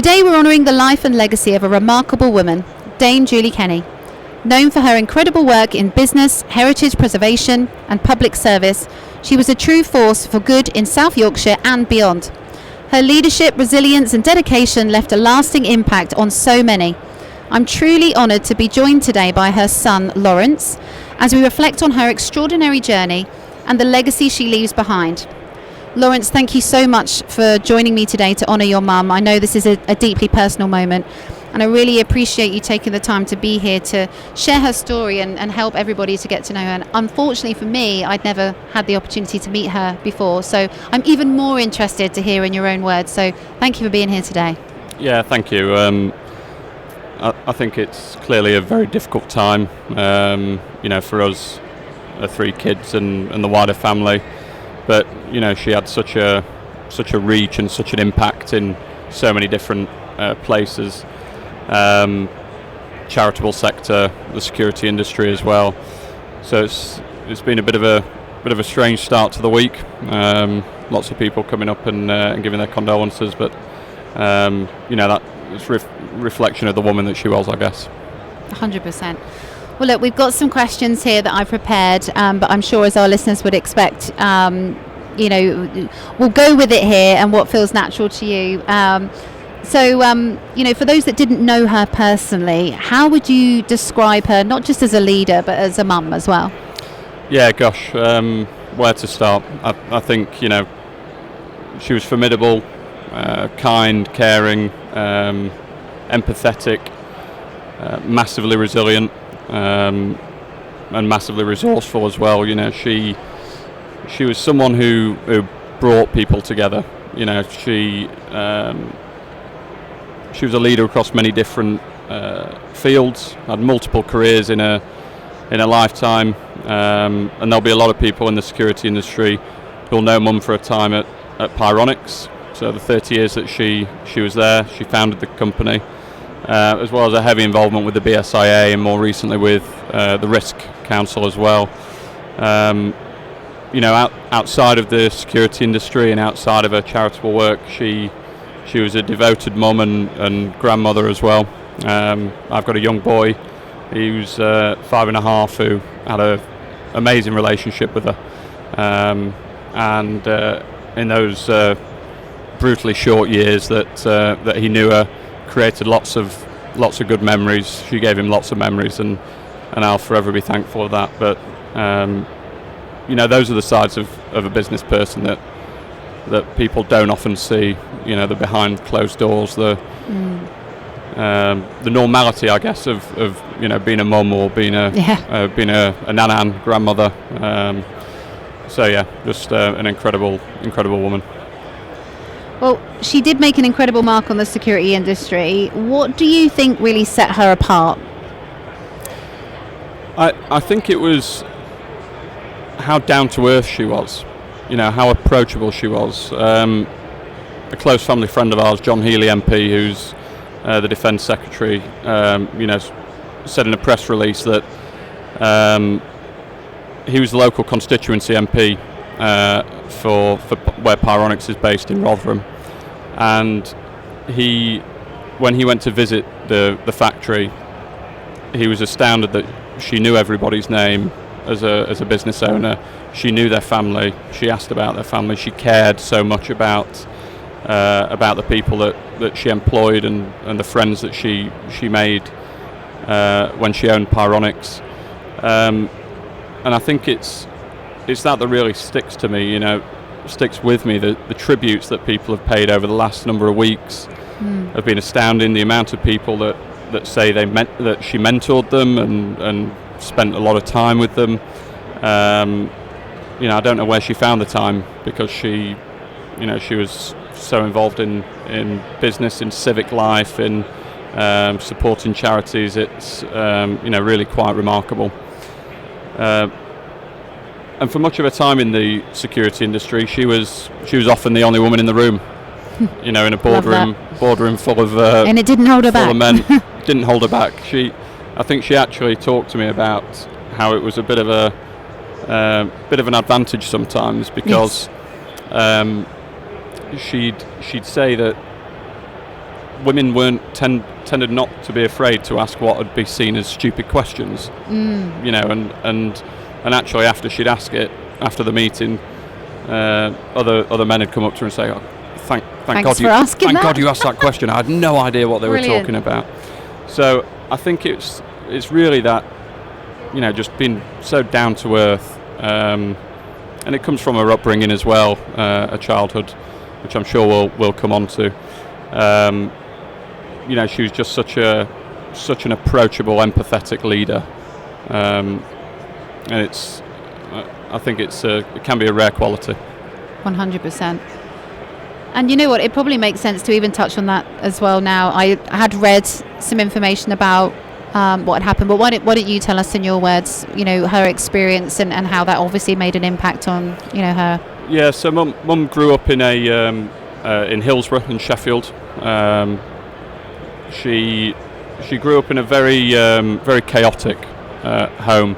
Today we're honouring the life and legacy of a remarkable woman, Dame Julie Kenny. Known for her incredible work in business, heritage preservation and public service, she was a true force for good in South Yorkshire and beyond. Her leadership, resilience and dedication left a lasting impact on so many. I'm truly honoured to be joined today by her son, Laurence, as we reflect on her extraordinary journey and the legacy she leaves behind. Laurence, thank you so much for joining me today to honour your mum. I know this is a deeply personal moment, and I really appreciate you taking the time to be here to share her story and help everybody to get to know her. And unfortunately for me, I'd never had the opportunity to meet her before, so I'm even more interested to hear in your own words. So thank you for being here today. Yeah, thank you. I think it's clearly a very difficult time, for us, 3 kids and the wider family. But she had such a reach and such an impact in so many different places, charitable sector, the security industry as well. So it's been a bit of a strange start to the week. Lots of people coming up and giving their condolences, but that is reflection of the woman that she was, I guess. 100%. Well, look, we've got some questions here that I've prepared, but I'm sure, as our listeners would expect, we'll go with it here and what feels natural to you. For those that didn't know her personally, how would you describe her, not just as a leader, but as a mum as well? Yeah, gosh, where to start? I think, she was formidable, kind, caring, empathetic, massively resilient, and massively resourceful as well. She was someone who brought people together. She was a leader across many different fields, had multiple careers in a lifetime, and there'll be a lot of people in the security industry who'll know Mum for a time at Pyronics. So the 30 years that she was there, she founded the company. As well as a heavy involvement with the BSIA and more recently with the Risk Council as well. Outside of the security industry and outside of her charitable work, she was a devoted mum and grandmother as well. I've got a young boy who's 5.5 who had an amazing relationship with her. And in those brutally short years that he knew her, created lots of good memories. She gave him lots of memories, and I'll forever be thankful for that. But those are the sides of a business person that people don't often see. The behind closed doors, the normality, I guess, of being a mum or being a nan grandmother. Just an incredible woman. Well, she did make an incredible mark on the security industry. What do you think really set her apart? I think it was how down to earth she was, how approachable she was. A close family friend of ours, John Healy MP, who's the Defence Secretary, said in a press release that he was the local constituency MP for where Pyronics is based in Rotherham. And when he went to visit the factory, he was astounded that she knew everybody's name as a business owner. She knew their family. She asked about their family. She cared so much about the people that she employed and the friends that she made when she owned Pyronics. And I think it's that really sticks to me, sticks with me. The tributes that people have paid over the last number of weeks have been astounding. The amount of people that say that she mentored them and spent a lot of time with them. I don't know where she found the time, because she was so involved in business, in civic life, in supporting charities. It's really quite remarkable. And for much of her time in the security industry, she was often the only woman in the room. In a boardroom full of and it didn't hold her back. Full of men. Didn't hold her back. I think she actually talked to me about how it was a bit of an advantage sometimes, because she'd say that women tended not to be afraid to ask what would be seen as stupid questions. And actually after she'd ask it after the meeting, other men had come up to her and say, "Oh, thank God you asked that question. I had no idea what they were talking about." So I think it's really that, just being so down to earth, and it comes from her upbringing as well, a childhood, which I'm sure we'll come on to. She was just such an approachable, empathetic leader, and I think it can be a rare quality. 100%. And you know what? It probably makes sense to even touch on that as well now. I had read some information about what had happened, but why don't you tell us in your words, her experience and how that obviously made an impact on, her? Yeah, so Mum grew up in in Hillsborough in Sheffield. She grew up in a very chaotic home.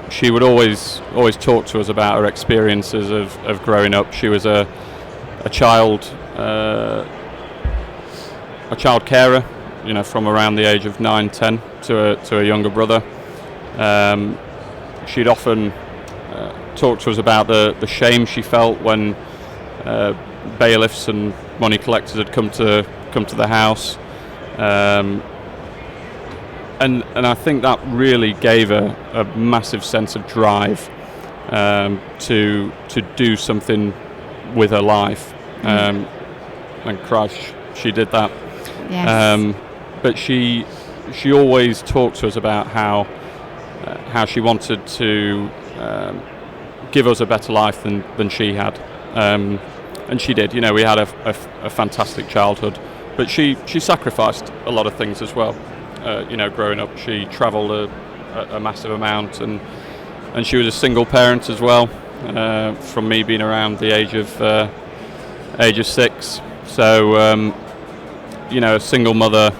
She would always talk to us about her experiences of growing up. She was a child carer, from around the age of 9-10 to a younger brother. She'd often talk to us about the shame she felt when bailiffs and money collectors had come to the house. And I think that really gave her a massive sense of drive to do something with her life. And Christ, she did that. Yes. But she always talked to us about how she wanted to give us a better life than she had. And she did. We had a fantastic childhood, but she sacrificed a lot of things as well. Growing up, she travelled a massive amount, and she was a single parent as well. From me being around the age of 6, so a single mother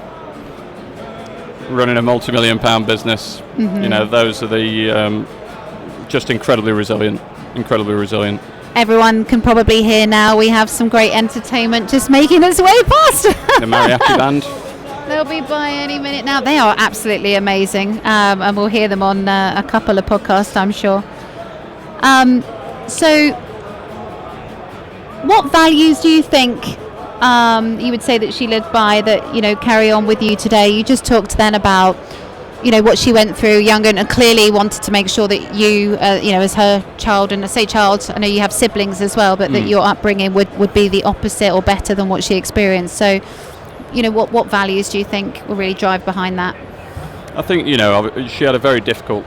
running a multi-million-pound business. Mm-hmm. Those are the just incredibly resilient. Everyone can probably hear now we have some great entertainment just making its way past. The mariachi band. They'll be by any minute now. They are absolutely amazing, and we'll hear them on a couple of podcasts, I'm sure. So what values do you think you would say that she lived by that carry on with you today? You just talked then about what she went through younger, and clearly wanted to make sure that you as her child, and I say child, I know you have siblings as well, but that your upbringing would be the opposite or better than what she experienced. So what values do you think will really drive behind that? I think she had a very difficult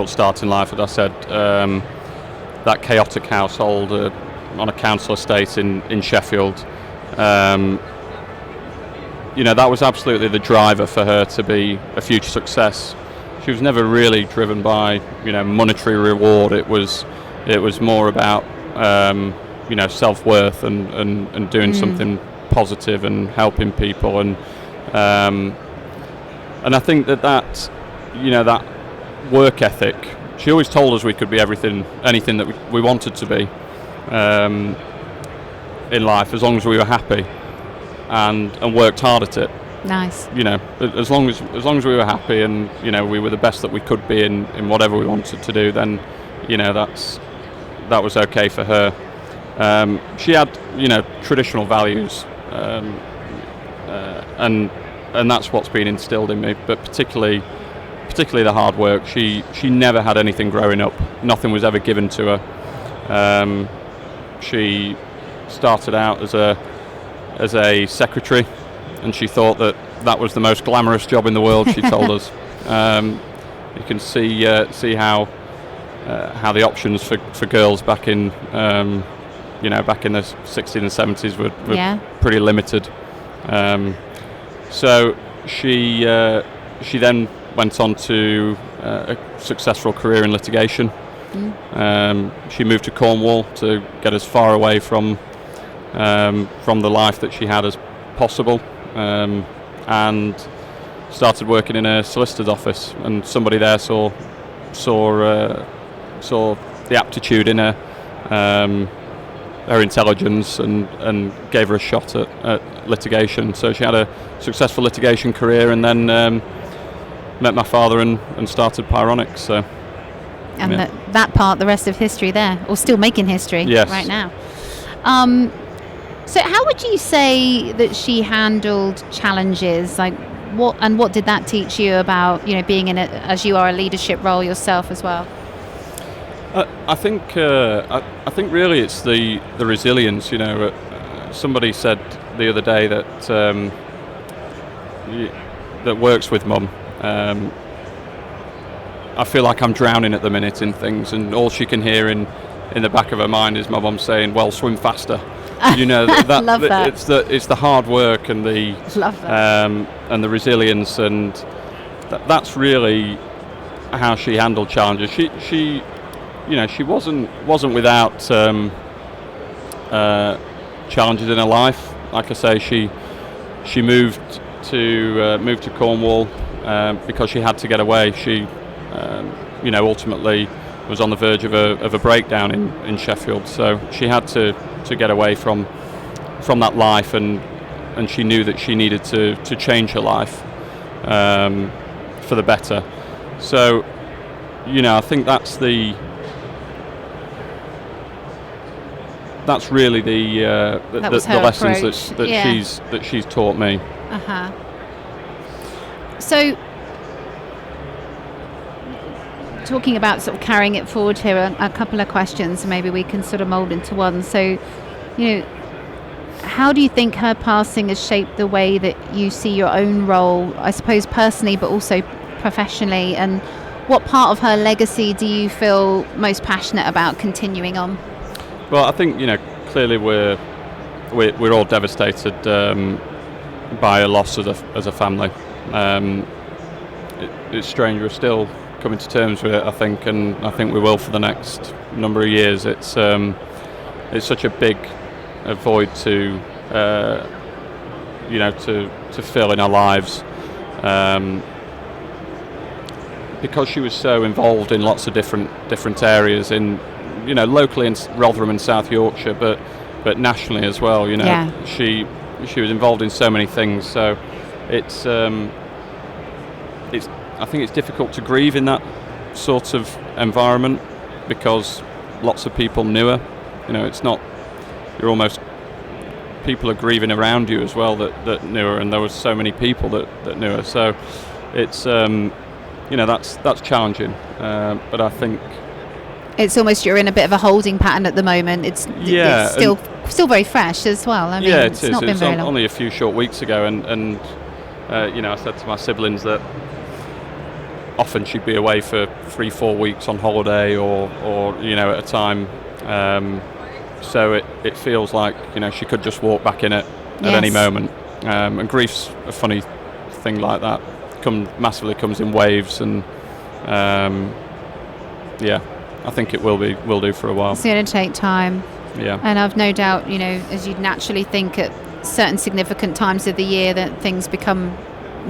start in life, as I said. That chaotic household on a council estate in Sheffield. That was absolutely the driver for her to be a future success. She was never really driven by monetary reward. It was more about self-worth and doing something positive and helping people, and I think that work ethic. She always told us we could be anything that we wanted to be in life, as long as we were happy and worked hard at it. Nice. As long as we were happy and we were the best that we could be in whatever we wanted to do, then that was okay for her. She had traditional values, and that's what's been instilled in me. But particularly the hard work. She never had anything growing up. Nothing was ever given to her. She started out as a secretary, and she thought that was the most glamorous job in the world. She told us. You can see how the options for girls back in back in the 60s and 70s were pretty limited. So she then went on to a successful career in litigation. She moved to Cornwall to get as far away from the life that she had as possible, and started working in a solicitor's office. And somebody there saw the aptitude in her, her intelligence and gave her a shot at litigation. So she had a successful litigation career, and then met my father and started Pyronics. So, and that part, the rest of history there, or still making history right now. So how would you say that she handled challenges? Like what did that teach you about, being in as you are a leadership role yourself as well? I think really it's the resilience. Somebody said the other day that that works with Mum. I feel like I'm drowning at the minute in things, and all she can hear in the back of her mind is my mum saying, "Well, swim faster." Love that. It's the hard work and the and the resilience, and that's really how she handled challenges. She wasn't without challenges in her life. Like I say, she moved to Cornwall because she had to get away. She ultimately was on the verge of a breakdown in Sheffield, so she had to get away from that life, and she knew that she needed to change her life for the better. So I think that's really the lessons that she's taught me. So, talking about sort of carrying it forward here, a couple of questions maybe we can sort of mould into one. So, how do you think her passing has shaped the way that you see your own role, I suppose personally, but also professionally? And what part of her legacy do you feel most passionate about continuing on? Well, I think clearly we're all devastated by a loss as a family. It's strange, we're still coming to terms with it, I think, and I think we will for the next number of years. It's such a big void to fill in our lives, because she was so involved in lots of different areas in locally in Rotherham and South Yorkshire, but nationally as well. She was involved in so many things. So it's I think it's difficult to grieve in that sort of environment because lots of people knew her. It's not, people are grieving around you as well that knew her, and there were so many people that knew her. So it's that's challenging, but I think it's almost you're in a bit of a holding pattern at the moment. It's still very fresh as well. I mean, it's not been very long. Only a few short weeks ago, and I said to my siblings that often she'd be away for 3-4 weeks on holiday or at a time, so it feels like she could just walk back in it at any moment, and grief's a funny thing like that. Massively comes in waves, and I think it will do for a while. It's going to take time. Yeah. And I've no doubt, as you'd naturally think at certain significant times of the year that things become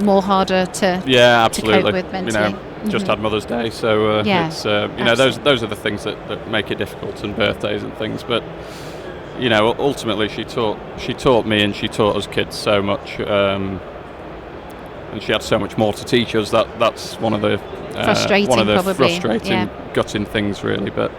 more harder to absolutely. To cope with mentally. Just had Mother's Day, so it's those are the things that make it difficult, and birthdays and things. But ultimately, she taught me, and she taught us kids so much, and she had so much more to teach us. That's one of the frustrating, gutting things, really. But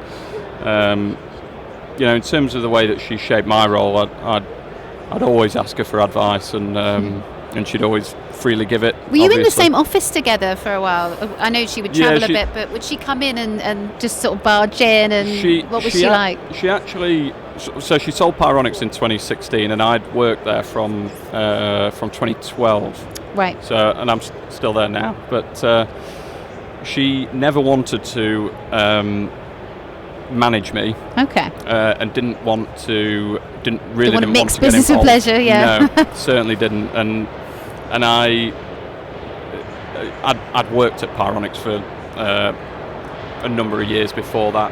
in terms of the way that she shaped my role, I'd always ask her for advice, and she'd always freely give it. Were you in the same office together for a while? I know she would travel a bit, but would she come in and just sort of barge in, and what was she like? She actually, so she sold Pyronics in 2016, and I'd worked there from 2012. Right. So, and I'm still there now, but she never wanted to manage me. Okay. And didn't want to get involved. Mixed business and pleasure, yeah. No, certainly didn't. And I'd worked at Pyronics for a number of years before that,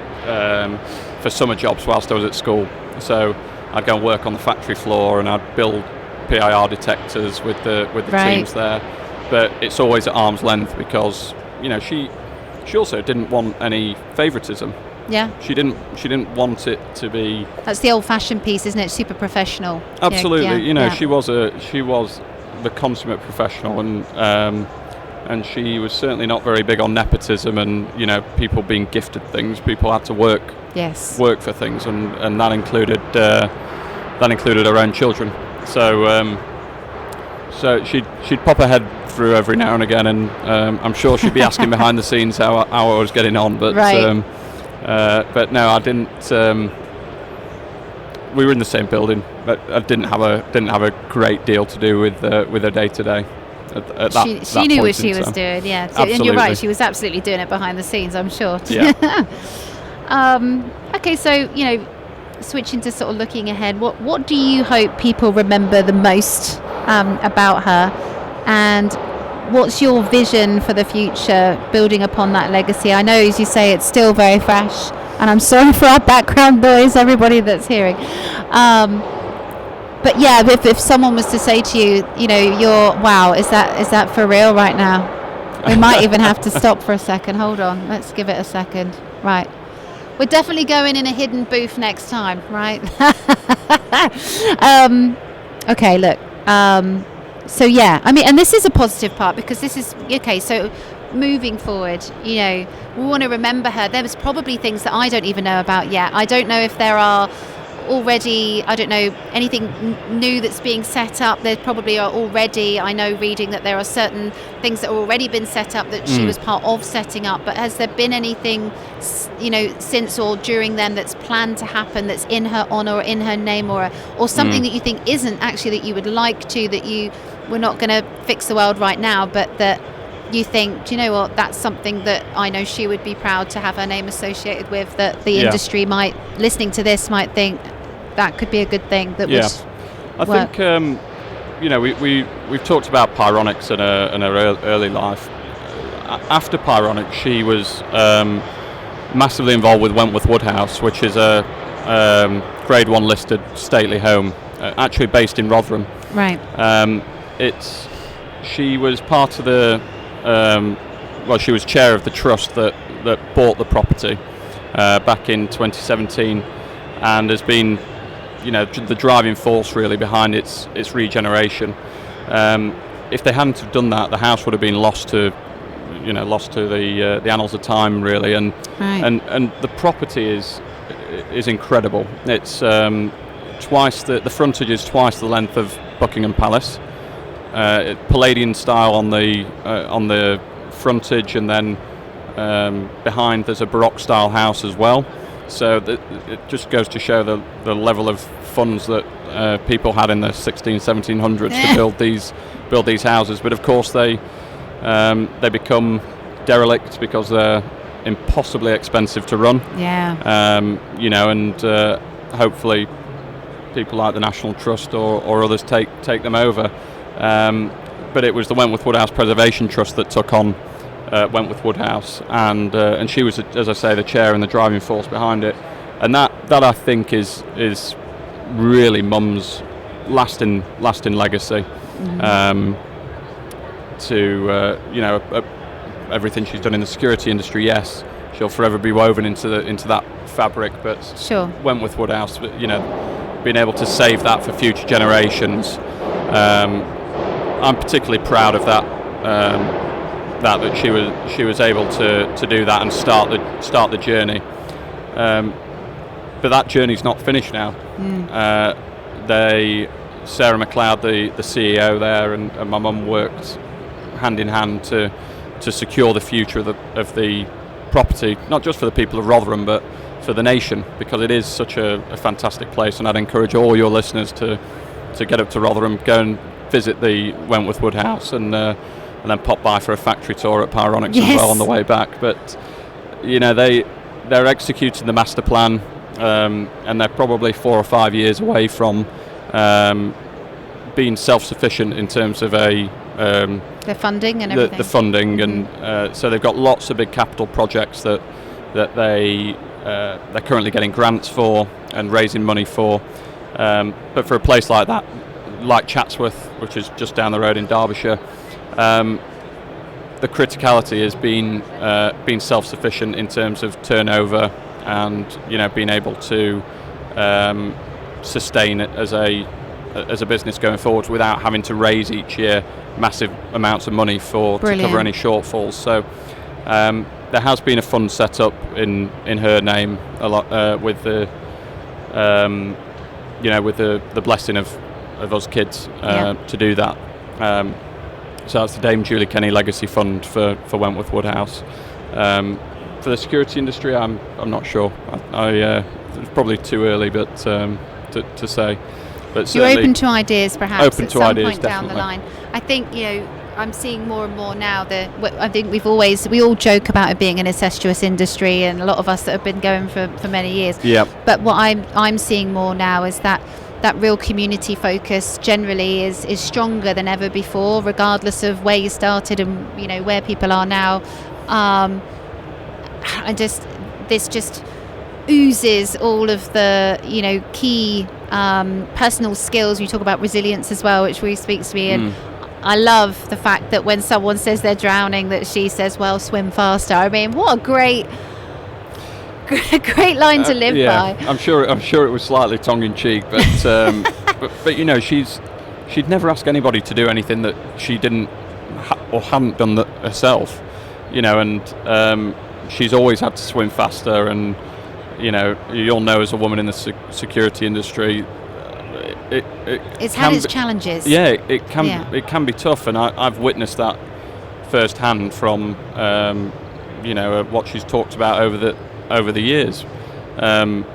for summer jobs whilst I was at school. So I'd go and work on the factory floor, and I'd build PIR detectors with the teams there. But it's always at arm's length because she also didn't want any favouritism. Yeah. She didn't want it to be. That's the old-fashioned piece, isn't it? Super professional. Absolutely. Yeah. She was the consummate professional, and she was certainly not very big on nepotism and people being gifted things. People had to work for things, and that included her own children. So she'd pop her head through every now and again, and I'm sure she'd be asking behind the scenes how I was getting on, but right. But no, I didn't. We were in the same building, but I didn't have a great deal to do with her day to day. She knew what she was doing, yeah. Absolutely. And you're right, she was absolutely doing it behind the scenes, I'm sure. Yeah. Okay, so switching to sort of looking ahead, what do you hope people remember the most about her, and what's your vision for the future, building upon that legacy? I know, as you say, it's still very fresh, and I'm sorry for our background noise, everybody that's hearing. But yeah, if someone was to say to you, wow, is that for real right now? We might even have to stop for a second. Hold on, let's give it a second. Right. We're definitely going in a hidden booth next time, right? Okay, look. So yeah, I mean, and this is a positive part, because this is okay. So moving forward, we want to remember her. There was probably things that I don't even know about yet. I don't know if there are already, I don't know, anything new that's being set up. There probably are already. I know, reading that there are certain things that have already been set up that she was part of setting up. But has there been anything, since or during them that's planned to happen, that's in her honor or in her name, or something that you think isn't actually, that you would like to, that we're not going to fix the world right now, but that you think, do you know what, that's something that I know she would be proud to have her name associated with, that the industry might, listening to this, might think that could be a good thing that would work. I think we've talked about Pyronics in her early life. After Pyronics, she was massively involved with Wentworth Woodhouse, which is a Grade 1 listed stately home, actually based in Rotherham. Right. She was part of the she was chair of the trust that bought the property back in 2017, and has been the driving force really behind its regeneration. If they hadn't have done that, the house would have been lost to the annals of time really, and the property is incredible. It's twice the frontage is twice the length of Buckingham Palace. Palladian style on the frontage, and then behind there's a Baroque style house as well. So it just goes to show the level of funds that people had in the 1700s to build these houses. But of course they become derelict because they're impossibly expensive to run. Yeah. And hopefully people like the National Trust or others take them over. But it was the Wentworth Woodhouse Preservation Trust that took on Wentworth Woodhouse, and she was, as I say, the chair and the driving force behind it. And that I think is really Mum's lasting legacy. Everything she's done in the security industry, yes, she'll forever be woven into that fabric. But sure, Wentworth Woodhouse, being able to save that for future generations. I'm particularly proud of that. That she was able to do that and start the journey. But that journey's not finished now. Sarah McLeod, the CEO there, and my mum worked hand in hand to secure the future of the property, not just for the people of Rotherham, but for the nation, because it is such a fantastic place. And I'd encourage all your listeners to get up to Rotherham, go and visit the Wentworth Woodhouse, and then pop by for a factory tour at Pyronics as well on the way back. But they're executing the master plan, and they're probably 4 or 5 years away from being self-sufficient in terms of the funding and everything. The funding, and so they've got lots of big capital projects that they're currently getting grants for and raising money for. But for a place like that, like Chatsworth, which is just down the road in Derbyshire, the criticality has been self-sufficient in terms of turnover, and being able to sustain it as a business going forward without having to raise each year massive amounts of money to cover any shortfalls. So there has been a fund set up in her name a lot with the with the blessing of us kids to do that. So that's the Dame Julie Kenny Legacy Fund for Wentworth Woodhouse. For the security industry, I'm not sure. It's probably too early, but to say. But you're open to ideas, perhaps, open at to some ideas, point down definitely. the line. I think I'm seeing more and more now that I think we all joke about it being an incestuous industry, and a lot of us that have been going for many years. Yeah. But what I'm seeing more now is that real community focus generally is stronger than ever before, regardless of where you started and where people are now. And this just oozes all of the key personal skills. You talk about resilience as well, which really speaks to me, and I love the fact that when someone says they're drowning, that she says, well, swim faster. I mean, what a great line to live by. I'm sure it was slightly tongue-in-cheek, but but she'd never ask anybody to do anything that she didn't or hadn't done that herself, and she's always had to swim faster, and you'll know as a woman in the security industry, it's had its challenges. Yeah, it can be tough, and I've witnessed that firsthand from what she's talked about over the years. In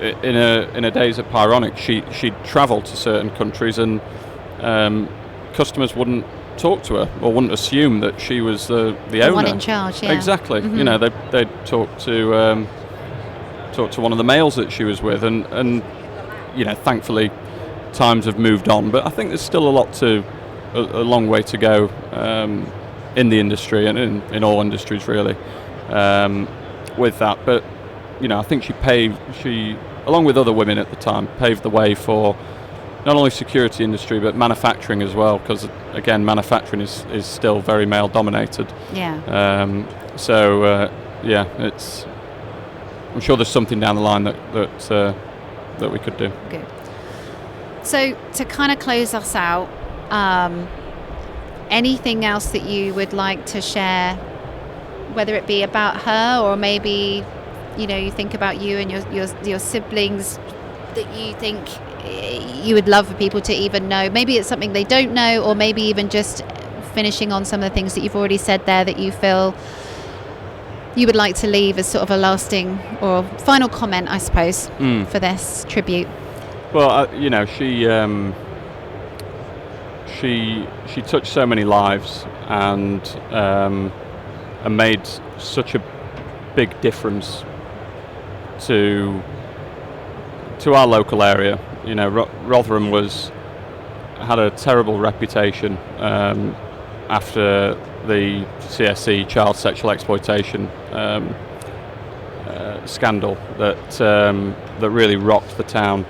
her days at Pyronic, she'd travel to certain countries, and customers wouldn't talk to her or wouldn't assume that she was the owner. One in charge. Yeah. Exactly. Mm-hmm. They'd talk to one of the males that she was with, and thankfully times have moved on, but I think there's still a long way to go in the industry, and in all industries really, with that. But I think she along with other women at the time paved the way for not only security industry but manufacturing as well, because again manufacturing is still very male dominated. It's I'm sure there's something down the line that we could do. Good. So to kind of close us out, anything else that you would like to share, whether it be about her or maybe you think about you and your siblings that you think you would love for people to even know? Maybe it's something they don't know, or maybe even just finishing on some of the things that you've already said there that you feel you would like to leave as sort of a lasting or final comment, I suppose, for this tribute. Well, she touched so many lives and made such a big difference to our local area. Rotherham had a terrible reputation after the CSE, child sexual exploitation scandal that really rocked the town.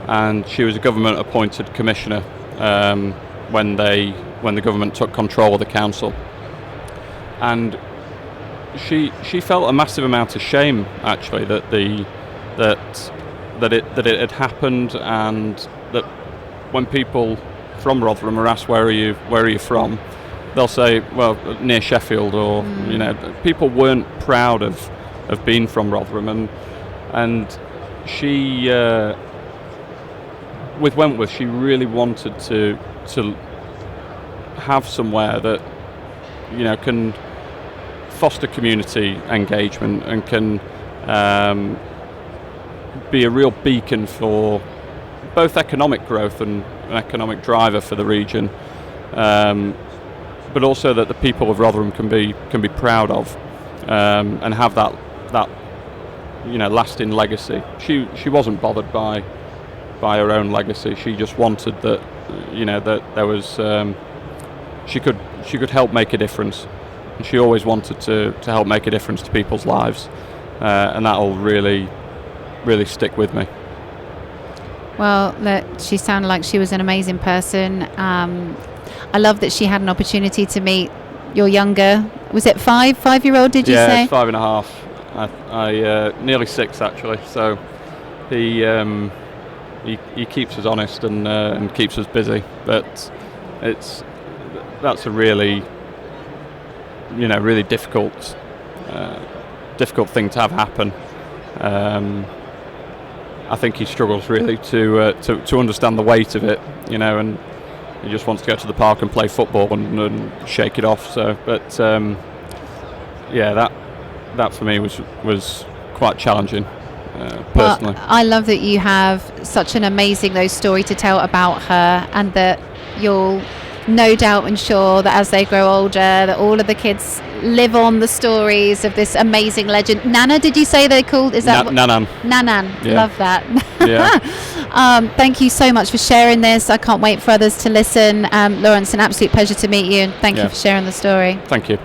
And she was a government appointed commissioner when the government took control of the council, and she felt a massive amount of shame actually that it had happened, and that when people from Rotherham are asked where are you from, they'll say, well, near Sheffield, or people weren't proud of being from Rotherham, and she with Wentworth, she really wanted to have somewhere that can foster community engagement and can be a real beacon for both economic growth and an economic driver for the region, but also that the people of Rotherham can be proud of and have that lasting legacy. She wasn't bothered by her own legacy. She just wanted that that there was she could help make a difference, and she always wanted to help make a difference to people's lives, and that'll really stick with me. Well, she sounded like she was an amazing person. I love that she had an opportunity to meet your younger, was it 5-year-old, did you say? Yeah, 5.5. I nearly 6 actually. So he keeps us honest and keeps us busy. But that's a really difficult thing to have happen. I think he struggles really to understand the weight of it, and he just wants to go to the park and play football and shake it off. So, but that for me was quite challenging personally. Well, I love that you have such an amazing story to tell about her, and that you'll no doubt ensure that as they grow older, that all of the kids live on the stories of this amazing legend. Nana, did you say they're called? Is that Nanan? Nanan. Yeah. Love that. Yeah. Thank you so much for sharing this. I can't wait for others to listen. Laurence, an absolute pleasure to meet you, and thank you for sharing the story. Thank you.